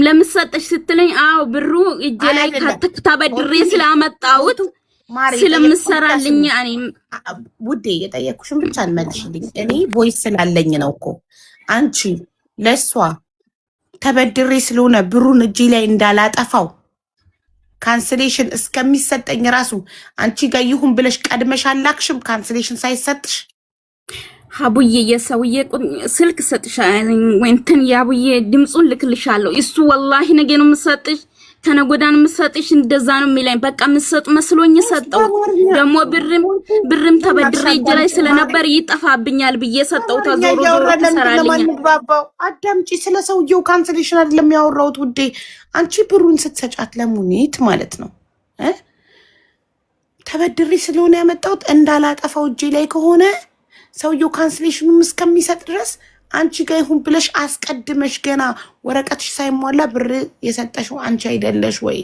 ለምሰጠሽ ስትለኝ አው ብሩ እጄ ላይ ከተበድሬ ስላመጣሁት ስለምሰራልኝ እኔ ውዴ የጠየኩሽን ብቻ አልመልሽልኝ። እኔ ቮይስ ስላለኝ ነው እኮ አንቺ ለሷ ተበድሬ ስለሆነ ብሩን እጄ ላይ እንዳላጠፋው ካንስሌሽን እስከሚሰጠኝ ራሱ አንቺ ጋር ይሁን ብለሽ ቀድመሽ አላክሽም ካንስሌሽን ሳይሰጥሽ ሀቡዬ የሰውዬ ስልክ ሰጥሻለኝ ወንተን ያቡዬ ድምጹን ልክልሻለሁ እሱ ወላሂ ነገ ነው የምሰጥሽ ከነጎዳን የምሰጥሽ እንደዛ ነው የሚለኝ በቃ የምሰጥ መስሎኝ ሰጠው ደግሞ ብርም ተበድሬ እጄ ላይ ስለነበር ይጠፋብኛል ብዬ ሰጠው ተዞሮ ዞሮ ተሰራልኝ አዳምጪ ስለ ሰውዬው ካንስሌሽን አይደለም ያወራሁት ውዴ አንቺ ብሩን ስትሰጫት ለሙኒት ማለት ነው ተበድሬ ስለሆነ ያመጣሁት እንዳላጠፋው እጄ ላይ ከሆነ ሰውዬው ካንስሌሽኑም እስከሚሰጥ ድረስ አንቺ ጋር ይሁን ብለሽ አስቀድመሽ ገና ወረቀትሽ ሳይሟላ ብር የሰጠሽው አንቺ አይደለሽ ወይ?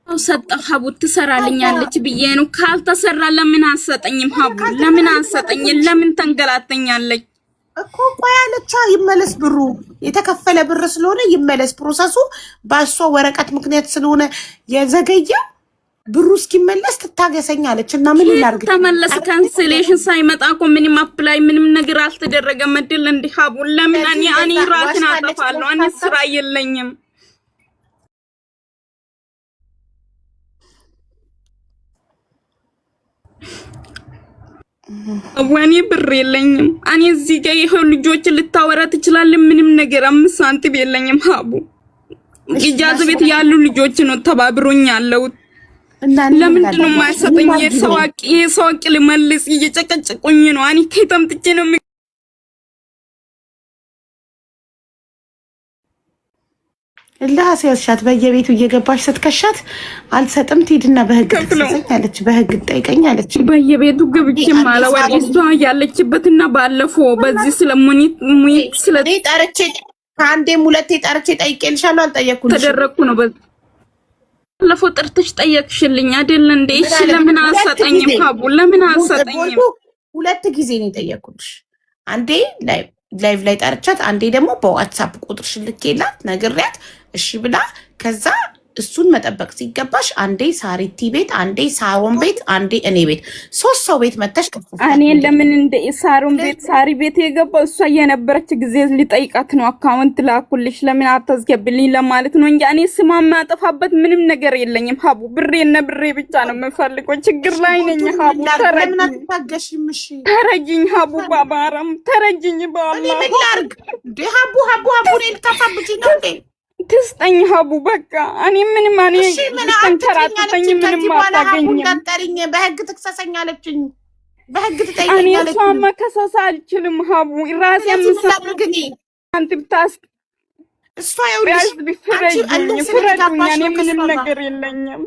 ሰጠው ሀቡ ትሰራልኛለች ብዬ ነው ካልተሰራ ለምን አሰጠኝም ሀቡ ለምን አሰጠኝ ለምን ተንገላተኛለች እኮ ቆይ አለቻ ይመለስ ብሩ የተከፈለ ብር ስለሆነ ይመለስ ፕሮሰሱ ባሷ ወረቀት ምክንያት ስለሆነ የዘገየው ብሩ እስኪመለስ ትታገሰኛለች እና ምን ላርግ ተመለስ ካንስሌሽን ሳይመጣ እኮ ምንም አፕላይ ምንም ነገር አልተደረገም አይደል እንዴ ሀቡ ለምን እኔ ራሴን አጠፋለሁ እኔ ስራ የለኝም ወኔ ብር የለኝም እኔ እዚህ ጋር ይሄው ልጆች ልታወራ ትችላለህ ምንም ነገር 5 ሳንቲም የለኝም ሀቡ ኢጃዛ ቤት ያሉ ልጆች ነው ተባብሮኝ ያለው ለምንድን ነው የማይሰጠኝ የሰዋቂ ልመልስ እየጨቀጨቁኝ ነው እኔ ከየተምጥቼ ነው ለአሲያሻት በየቤቱ እየገባሽ ስትከሻት አልሰጥም ትሄድና በህግ ትጠይቀኛለች በህግ ትጠይቀኛለች በየቤቱ ገብቼ ማለወር እሷ ያለችበትና ባለፈው በዚህ ስለሙኒት ጠርቼ ከአንዴም ሁለቴ ጠርቼ ጠይቄልሻለሁ አልጠየኩልሽ ተደረኩ ነው ባለፈው ጥርትሽ ጠየቅሽልኝ አይደል እንዴ እሺ ለምን አሰጠኝም ሀቡ ለምን አሰጠኝም ሁለት ጊዜ ነው የጠየኩልሽ አንዴ ላይቭ ላይ ጠርቻት አንዴ ደግሞ በዋትስአፕ ቁጥርሽ ልኬላት ነግሬያት እሺ ብላ ከዛ እሱን መጠበቅ ሲገባሽ አንዴ ሳሪቲ ቤት አንዴ ሳሮን ቤት አንዴ እኔ ቤት 3 ሰው ቤት መተሽ እኔ ለምን እንደ ሳሮን ቤት ሳሪ ቤት የገባው እሷ የነበረች ጊዜ ሊጠይቃት ነው አካውንት ላኩልሽ ለምን አታስገብልኝ ለማለት ነው እንጂ እኔ ስማማ ማጠፋበት ምንም ነገር የለኝም ሀቡ ብሬና ብሬ ብቻ ነው የምፈልገው ችግር ላይ ነኝ ሀቡ ተረጅኝ ሀቡ ባባራም ተረጅኝ ባላ ምን ላርግ ሀቡ እኔ ልታፋብጂ ነው እንዴ ትስጠኝ ሀቡ በቃ እኔ ምንም ተንከራተተኝ ምንም አታገኝም እንዳጠሪኝ በህግ ትክሰሰኛለችኝ በህግ ትጠይቀኛለች እኔ መከሰስ አልችልም ሀቡ ራሴ ምሳግኝ አንተ ብታስ እሷ ያውልሽ ፍረዱኝ እኔ ምንም ነገር የለኝም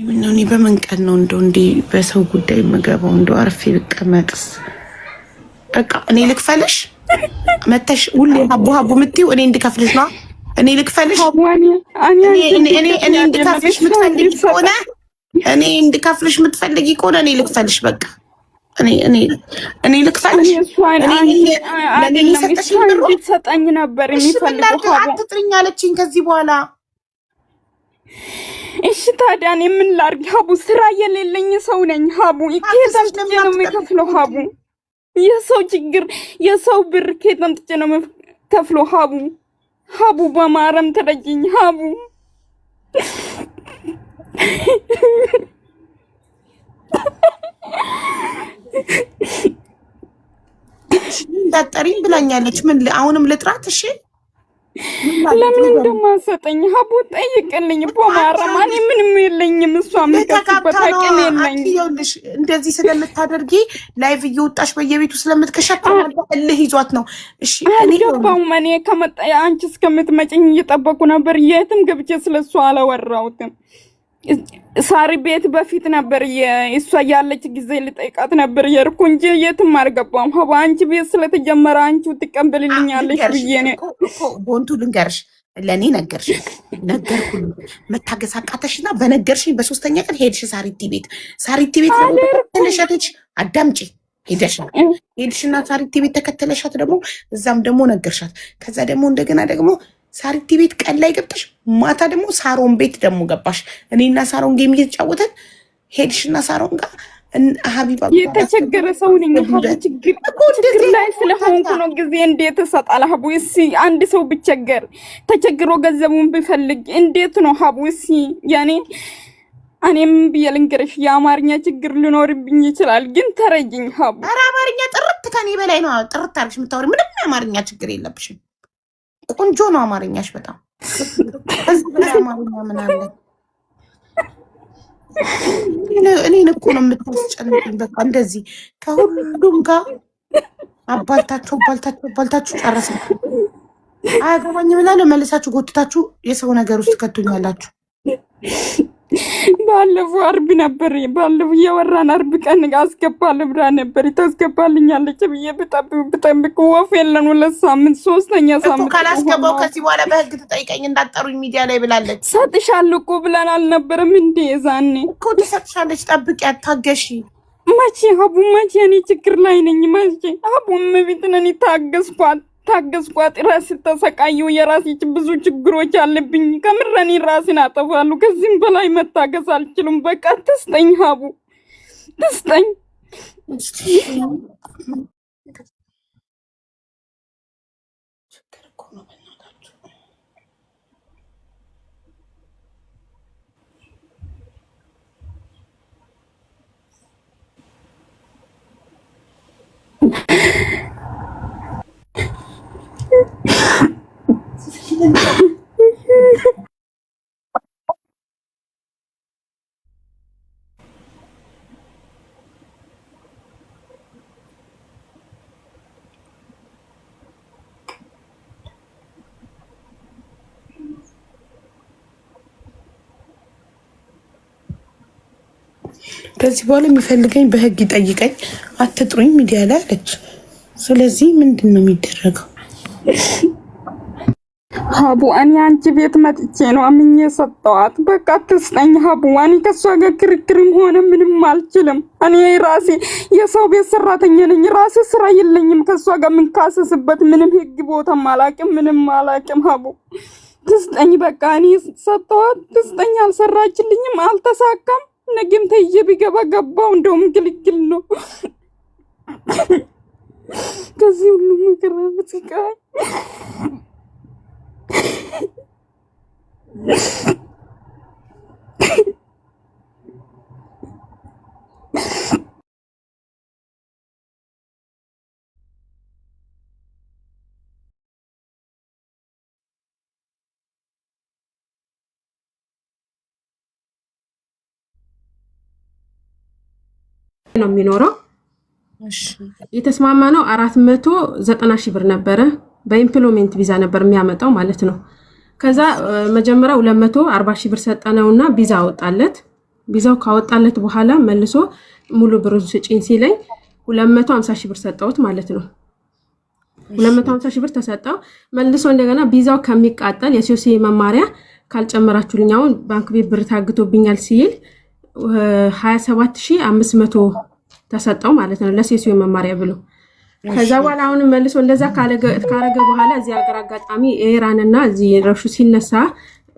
ምነው እኔ በምን ቀን ነው እንደው እንዴ በሰው ጉዳይ የምገባው እንደው አርፌ ብቀመጥስ በቃ እኔ ልክፈልሽ መተሽ ሁሌ ሀቡ የምትይው እኔ እንድከፍልሽ ነው እኔ ልክፈልሽ እኔ እንድከፍልሽ የምትፈልጊ ከሆነ እኔ ልክፈልሽ በቃ እኔ ልክፈልሽ እኔ ልሰጠኝ ነበር የሚፈልገው አትጥሪኝ አለችኝ ከዚህ በኋላ እሺ ታዲያ እኔ ምን ላድርግ ሀቡ ስራ የሌለኝ ሰው ነኝ ሀቡ ከየት አምጥቼ ነው የምከፍለው ሀቡ የሰው ችግር የሰው ብር ከየት አምጥቼ ነው የምከፍለው ሀቡ በማረም ተረጅኝ ሀቡ እንዳጠሪኝ ብላኛለች ምን አሁንም ልጥራት እሺ ለምን እንደማሰጠኝ ሀቡ ጠይቅልኝ በማረም እኔ ምንም የለኝም እሷ የምትከፍበት አቅም የለኝም ይኸውልሽ እንደዚህ ስለምታደርጊ ላይቭ እየወጣሽ በየቤቱ ስለምትከሸፍ እልህ ይዟት ነው እሺ አልገባሁም እኔ ከመጣ አንቺ እስከምትመጪኝ እየጠበቁ ነበር የትም ገብቼ ስለሷ አላወራሁትም ሳሪ ቤት በፊት ነበር እሷ ያለች ጊዜ ልጠይቃት ነበር የርኩ እንጂ የትም አልገባም። ሀባ አንቺ ቤት ስለተጀመረ አንቺ ትቀበልልኛለሽ ብዬ ነው እኮ ቦንቱ ልንገርሽ። ለኔ ነገርሽ ነገርኩኝ። መታገስ አቃተሽና በነገርሽኝ በሶስተኛ ቀን ሄድሽ ሳሪቲ ቤት። ሳሪቲ ቤት ደግሞ ተከተለሻት። አዳምጪ ሄድሽና ሳሪቲ ቤት ተከተለሻት። ደግሞ እዛም ደግሞ ነገርሻት። ከዛ ደግሞ እንደገና ደግሞ ሳሪቲ ቤት ቀን ላይ ገብተሽ ማታ ደግሞ ሳሮን ቤት ደግሞ ገባሽ። እኔና ሳሮን ጌም እየተጫወተን ሄድሽና ሳሮን ጋር ሀቢባ የተቸገረ ሰው ነኝ። ችግር ላይ ስለሆንኩ ነው ጊዜ እንዴት እሰጣለሁ? ሀቡ እስኪ አንድ ሰው ቢቸገር ተቸግሮ ገንዘቡን ቢፈልግ እንዴት ነው ሀቡ? እስኪ ያኔ እኔም ብዬ ልንገርሽ የአማርኛ ችግር ሊኖርብኝ ይችላል፣ ግን ተረጅኝ ሀቡ። ኧረ አማርኛ ጥርት ከኔ በላይ ነው ጥርት አድርግሽ የምታወሪ። ምንም የአማርኛ ችግር የለብሽም። ቆንጆ ነው አማርኛሽ በጣም። እዚህ በላይ አማርኛ ምን አለ? እኔን እኮ ነው የምታስጨንቁኝ። በቃ እንደዚህ ከሁሉም ጋር አባልታችሁ ጨረስን። አያገባኝም እላለሁ። መልሳችሁ ጎትታችሁ የሰው ነገር ውስጥ ከቱኛላችሁ። ባለፈው አርብ ነበር እያወራን አርብ ቀን አስገባለሁ ብላ ነበር። ታስገባልኛለች ብዬ ብጠብቅ ወፍ የለን 2 ሳምንት 3ኛ ሳምንት ካላስገባው ከዚህ በኋላ በህግ ትጠይቀኝ እንዳጠሩኝ ሚዲያ ላይ ብላለች። ሰጥሻለሁ እኮ ብለን አልነበረም እንዴ? ዛኔ እኮ ትሰጥሻለች። ጠብቂ፣ አታገሺ። መቼ ሀቡ መቼ? እኔ ችግር ላይ ነኝ። መቼ ሀቡ መቤት ነኝ። ታገስኳት ራስ ተሰቃየው። የራሴ ብዙ ችግሮች አለብኝ። ከምረኔ ራሴን አጠፋለሁ። ከዚህም በላይ መታገስ አልችልም። በቃ ትስጠኝ ሀቡ ትስጠኝ። ከዚህ በኋላ የሚፈልገኝ በህግ ይጠይቀኝ፣ አትጥሩኝ ሚዲያ ላይ አለች። ስለዚህ ምንድን ነው የሚደረገው? ሀቡ እኔ አንቺ ቤት መጥቼ ነው አምኜ ሰጠዋት። በቃ ትስጠኝ ሀቡ። እኔ ከሷ ጋር ክርክርም ሆነ ምንም አልችልም። እኔ ራሴ የሰው ቤት ሰራተኛ ነኝ። ራሴ ስራ የለኝም። ከሷ ጋር የምንካሰስበት ምንም ህግ ቦታም አላቅም፣ ምንም አላቅም። ሀቡ ትስጠኝ። በቃ እኔ ሰጠዋት፣ ትስጠኝ። አልሰራችልኝም፣ አልተሳካም። ነገም ተይዤ ቢገባ ገባው። እንደውም ግልግል ነው ከዚህ ሁሉ መከራ ስቃይ ነው የሚኖረው። የተስማማ ነው 490 ሺህ ብር ነበረ። በኢምፕሎይመንት ቪዛ ነበር የሚያመጣው ማለት ነው። ከዛ መጀመሪያ 240 ሺህ ብር ሰጠነውና ቪዛ አወጣለት። ቪዛው ካወጣለት በኋላ መልሶ ሙሉ ብሩን ስጪኝ ሲለኝ 250 ሺህ ብር ሰጠውት ማለት ነው። 250 ሺህ ብር ተሰጠው። መልሶ እንደገና ቪዛው ከሚቃጠል የሲኦሲ መማሪያ ካልጨመራችሁልኝ አሁን ባንክ ቤት ብር ታግቶብኛል ሲል 27500 ተሰጠው ማለት ነው ለሲኦሲ መማሪያ ብሎ። ከዛ በኋላ አሁን መልሶ እንደዛ ካረገ በኋላ እዚህ ሀገር አጋጣሚ ኢራንና እዚህ ረብሹ ሲነሳ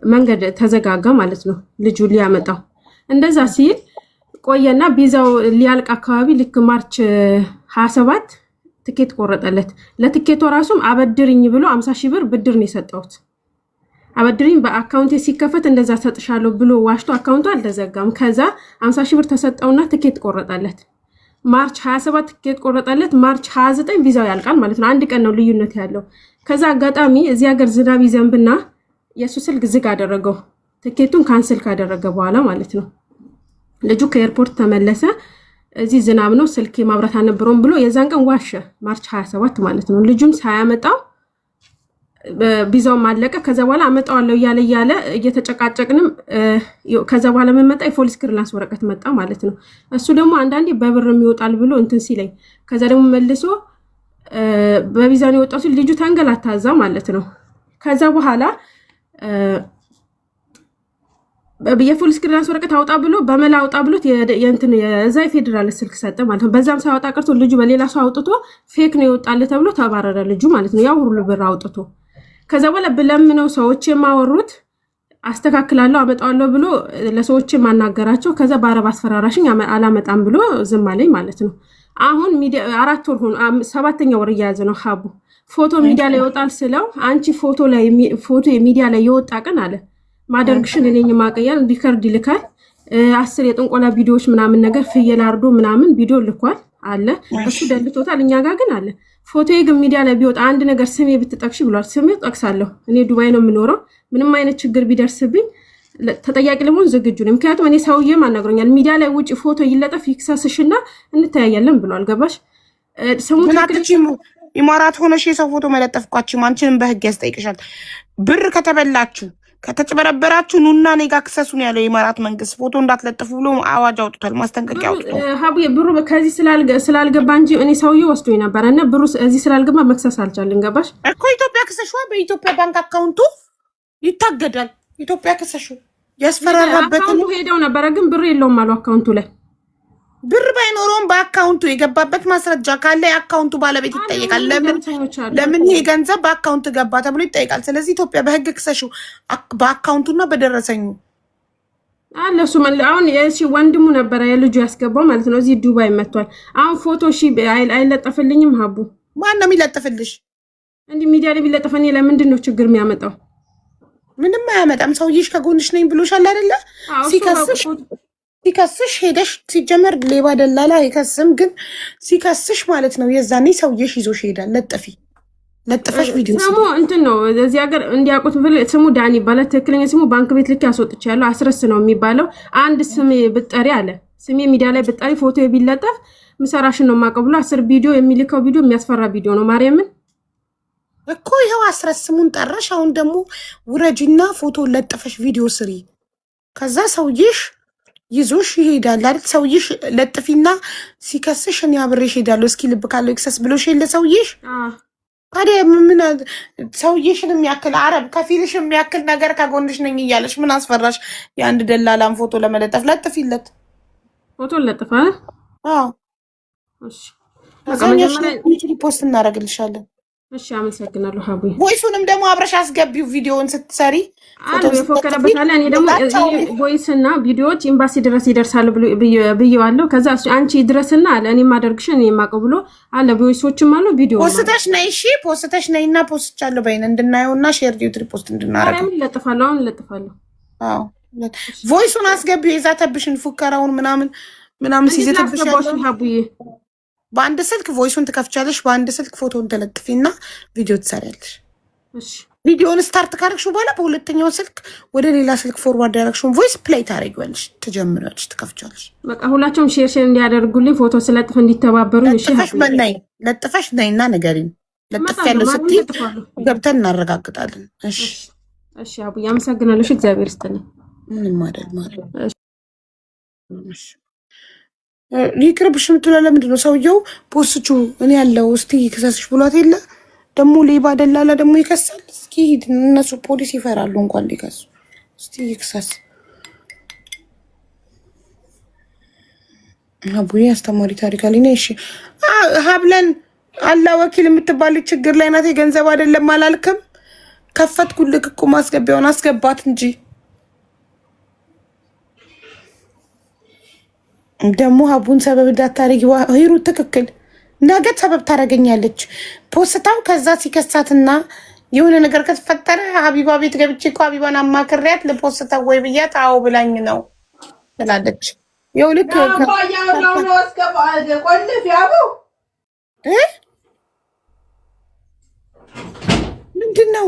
መንገድ ተዘጋጋ ማለት ነው። ልጁ ሊያመጣው እንደዛ ሲል ቆየና ቪዛው ሊያልቅ አካባቢ ልክ ማርች 27 ትኬት ቆረጠለት። ለትኬቱ ራሱም አበድርኝ ብሎ 50 ሺህ ብር ብድር ነው የሰጠውት። አበድርኝ በአካውንቴ ሲከፈት እንደዛ ሰጥሻለሁ ብሎ ዋሽቶ አካውንቱ አልተዘጋም። ከዛ 50 ሺህ ብር ተሰጠውና ትኬት ቆረጠለት። ማርች 27 ትኬት ቆረጠለት። ማርች 29 ቪዛው ያልቃል ማለት ነው። አንድ ቀን ነው ልዩነት ያለው። ከዛ አጋጣሚ እዚህ ሀገር ዝናብ ይዘንብና የሱ ስልክ ዝግ አደረገው ትኬቱን ካንስል ካደረገ በኋላ ማለት ነው። ልጁ ከኤርፖርት ተመለሰ። እዚህ ዝናብ ነው ስልክ ማብራት አልነበረውም ብሎ የዛን ቀን ዋሸ። ማርች 27 ማለት ነው። ልጁም ሳያመጣው ቢዛው ማለቀ። ከዛ በኋላ አመጣዋለሁ እያለ እየተጨቃጨቅንም ከዛ በኋላ መመጣ የፖሊስ ክሊራንስ ወረቀት መጣ ማለት ነው። እሱ ደግሞ አንዳንዴ በብር የሚወጣል ብሎ እንትን ሲለኝ ከዛ ደግሞ መልሶ በቪዛ ነው የወጣው ሲል ልጁ ተንገላታዛ ማለት ነው። ከዛ በኋላ የፖሊስ ክሊራንስ ወረቀት አውጣ ብሎ በመላ አውጣ ብሎት የእንትን የዛ የፌዴራል ስልክ ሰጠ ማለት ነው። በዛም ሳያወጣ ቀርቶ ልጁ በሌላ ሰው አውጥቶ ፌክ ነው ይወጣል ተብሎ ተባረረ ልጁ ማለት ነው። ያው ሁሉ ብር አውጥቶ ከዛ በኋላ ብለምነው ሰዎች የማወሩት አስተካክላለሁ አመጣዋለሁ ብሎ ለሰዎች ማናገራቸው ከዛ በአረብ አስፈራራሽኝ አላመጣም ብሎ ዝም አለኝ ማለት ነው። አሁን ሚዲያ 4 ወር ሆኖ 7ኛ ወር እያያዘ ነው ሀቡ ፎቶ ሚዲያ ላይ ይወጣል ስለው አንቺ ፎቶ ሚዲያ ላይ የወጣ ቀን አለ ማደርግሽን እኔኝ ማቀያል ሪከርድ ይልካል 10 የጥንቆላ ቪዲዮዎች ምናምን ነገር ፍየል አርዶ ምናምን ቪዲዮ ልኳል አለ እሱ ደልቶታል። እኛ ጋር ግን አለ ፎቶዬ ግን ሚዲያ ላይ ቢወጣ አንድ ነገር ስሜ ብትጠቅሽ ብሏል። ስሜ ጠቅሳለሁ እኔ ዱባይ ነው የምኖረው ምንም አይነት ችግር ቢደርስብኝ ተጠያቂ ለመሆን ዝግጁ ነኝ። ምክንያቱም እኔ ሰውዬም አናግሮኛል ሚዲያ ላይ ውጪ ፎቶ ይለጠፍ ይክሰስሽና እንተያያለን ብሏል። ገባሽ ኢማራት ሆነሽ የሰው ፎቶ መለጠፍኳችሁ አንቺንም በህግ ያስጠይቅሻል። ብር ከተበላችሁ ከተጭበረበራችሁ ኑና እኔ ጋር ክሰሱን ያለው የኢማራት መንግስት ፎቶ እንዳትለጥፉ ብሎ አዋጅ አውጥቷል፣ ማስጠንቀቂያ አውጥቷል። ሀቡ ብሩ ከዚህ ስላልገባ እንጂ እኔ ሰውዬው ወስዶ ነበረ እና ብሩ እዚህ ስላልገባ መክሰስ አልቻልን። ገባሽ እኮ ኢትዮጵያ ክሰሽዋ በኢትዮጵያ ባንክ አካውንቱ ይታገዳል። ኢትዮጵያ ክሰሹ ያስፈራራበት ነው። ሄደው ነበረ ግን ብር የለውም አሉ አካውንቱ ላይ ብር ባይኖረውም በአካውንቱ የገባበት ማስረጃ ካለ የአካውንቱ ባለቤት ይጠየቃል። ለምን ይሄ ገንዘብ በአካውንት ገባ ተብሎ ይጠየቃል። ስለዚህ ኢትዮጵያ በህግ ክሰሹ በአካውንቱና በደረሰኙ አለ። እሱ አሁን ወንድሙ ነበረ የልጁ ያስገባው ማለት ነው። እዚህ ዱባይ መጥቷል። አሁን ፎቶ አይለጠፍልኝም ሀቡ ማን ነው የሚለጥፍልሽ? እንዲህ ሚዲያ ላይ ቢለጠፈኝ ለምንድን ነው ችግር የሚያመጣው? ምንም አያመጣም። ሰውዬሽ ከጎንሽ ነኝ ብሎሻል አይደለ? ሲከስሽ ሄደሽ ሲጀመር ሌባ ደላላ አይከስም፣ ግን ሲከስሽ ማለት ነው የዛኔ ሰውዬሽ ይዞሽ ይሄዳል። ለጥፈሽ ቪዲዮ ስሙ እንትን ነው እዚህ ሀገር እንዲያውቁት ስሙ ዳኒ ይባላል። ትክክለኛ ስሙ ባንክ ቤት ልክ ያስወጥቻለሁ አስረስ ነው የሚባለው። አንድ ስም ብጠሪ አለ ስሜ ሚዲያ ላይ ብጠሪ ፎቶ ቢለጠፍ ምሰራሽን ነው የማውቀው ብሎ 10 ቪዲዮ የሚልከው ቪዲዮ የሚያስፈራ ቪዲዮ ነው። ማርያምን እኮ ይኸው አስረስ ስሙን ጠራሽ። አሁን ደግሞ ውረጂና ፎቶ ለጥፈሽ ቪዲዮ ስሪ። ከዛ ሰውዬሽ ይዞሽ ይሄዳል አይደል? ሰውዬሽ ለጥፊና ሲከስሽ እኔ አብሬሽ ሄዳለሁ እስኪ ልብ ካለው ይክሰስ ብሎሽ የለ ሰውዬሽ። ታዲያ ምን ሰውዬሽን የሚያክል አረብ ከፊልሽ የሚያክል ነገር ከጎንሽ ነኝ እያለሽ ምን አስፈራሽ? የአንድ ደላላም ፎቶ ለመለጠፍ ለጥፊለት ፎቶ ለጥፋ። እሺ ፖስት እናደርግልሻለን። እሺ አመሰግናለሁ ሀቡ። ቮይሱንም ደግሞ አብረሽ አስገቢው ቪዲዮውን ስትሰሪ አሉ የፎከረበት አለ። እኔ ደግሞ ቮይስ እና ቪዲዮዎች ኤምባሲ ድረስ ይደርሳሉ ብዬዋለሁ። ከዛ አንቺ ድረስና አለ እኔ ማደርግሽ እኔ ማቀው ብሎ አለ። ቮይሶችም አሉ ቪዲዮ ፖስተሽ ነይ። እሺ ፖስተሽ ነይና ፖስትቻለሁ በይነ እንድናየውና ሼር ዲዩት ሪፖስት እንድናረጋው። አሁን ለጥፋለሁ አሁን ለጥፋለሁ። አዎ ቮይሱን አስገቢው የዛተብሽን ፉከራውን ምናምን ሲዘተብሽ ሀቡዬ በአንድ ስልክ ቮይሱን ትከፍቻለሽ፣ በአንድ ስልክ ፎቶን ተለጥፊና ቪዲዮ ትሰሪያለሽ። እሺ ቪዲዮውን ስታርት ካረግሽው በኋላ በሁለተኛው ስልክ ወደ ሌላ ስልክ ፎርዋርድ ያደረግሽውን ቮይስ ፕሌይ ታደርጊዋለሽ፣ ትጀምሪያለሽ፣ ትከፍቻለሽ። በቃ ሁላቸውም ሼር እንዲያደርጉልኝ ፎቶ ስለጥፍ እንዲተባበሩኝ። እሺ ለጥፈሽ ነይና ንገሪኝ። ለጥፍ ያለው ስትይ ገብተን እናረጋግጣለን። እሺ እሺ አቡዬ አመሰግናለሁ። እግዚአብሔር ይስጥልኝ። ምንም አይደል ማለት እሺ ይቅርብሽ የምትለው ለምንድን ነው? ሰውየው ፖስቹ እኔ ያለው እስቲ ክሰስሽ ብሏት የለ ደግሞ ሌባ ደላላ ደግሞ ይከሳል። እስኪ ሂድ፣ እነሱ ፖሊስ ይፈራሉ እንኳን ሊከሱ። እስቲ ይክሰስ። አቡዬ አስተማሪ ታሪክ አለኝ። እሺ ሀብለን አላ ወኪል የምትባል ችግር ላይ ናት። የገንዘብ አይደለም አላልክም? ከፈትኩልክ እኮ ማስገቢያውን አስገባት እንጂ ደግሞ ሀቡን ሰበብ እንዳታረጊ። ሂሩት ትክክል ነገ ሰበብ ታደርገኛለች ፖስታው። ከዛ ሲከሳትና የሆነ ነገር ከተፈጠረ ሀቢባ ቤት ገብቼ እኮ ሀቢባን አማክሪያት ልፖስተው ወይ ብያት አዎ ብላኝ ነው ትላለች። የውልክ ምንድን ነው